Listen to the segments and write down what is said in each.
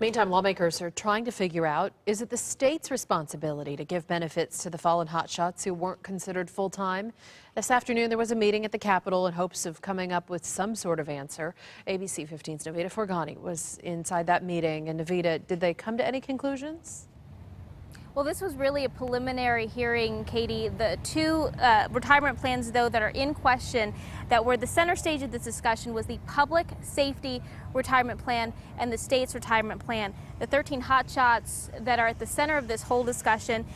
Meantime, lawmakers are trying to figure out, is it the state's responsibility to give benefits to the fallen hotshots who weren't considered full-time? This afternoon, there was a meeting at the Capitol in hopes of coming up with some sort of answer. ABC 15's Navita Forgani was inside that meeting. And Navita, did they come to any conclusions? Well, this was really a preliminary hearing, Katie. The two retirement plans, though, that are in question that were the center stage of this discussion was the public safety retirement plan and the state's retirement plan. The 13 hotshots that are at the center of this whole discussion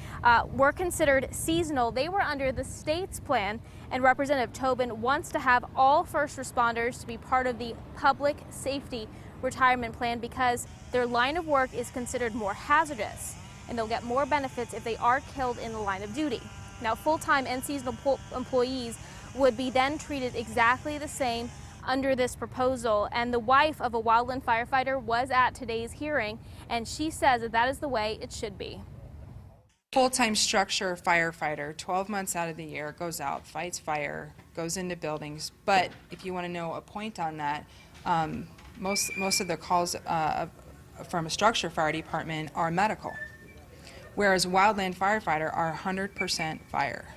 were considered seasonal. They were under the state's plan, and Representative Tobin wants to have all first responders to be part of the public safety retirement plan because their line of work is considered more hazardous, and they'll get more benefits if they are killed in the line of duty. Now, full-time and seasonal employees would be then treated exactly the same under this proposal. And the wife of a wildland firefighter was at today's hearing, and she says that that is the way it should be. Full-time structure firefighter, 12 months out of the year, goes out, fights fire, goes into buildings. But if you want to know a point on that, most of the calls from a structure fire department are medical, whereas wildland firefighter are 100% fire.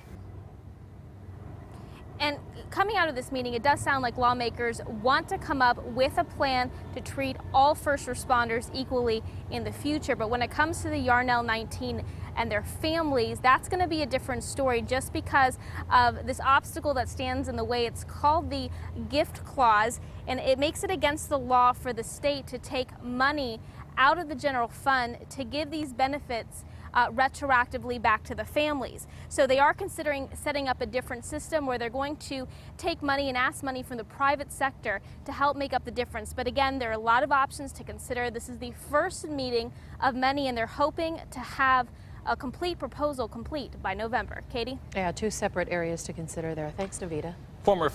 And coming out of this meeting, it does sound like lawmakers want to come up with a plan to treat all first responders equally in the future. But when it comes to the Yarnell 19 and their families, that's going to be a different story just because of this obstacle that stands in the way. It's called the gift clause, and it makes it against the law for the state to take money out of the general fund to give these benefits retroactively back to the families. So they are considering setting up a different system where they're going to take money and ask money from the private sector to help make up the difference. But again, there are a lot of options to consider. This is the first meeting of many, and they're hoping to have a complete proposal complete by November. Katie? Yeah, two separate areas to consider there. Thanks, Navita. Former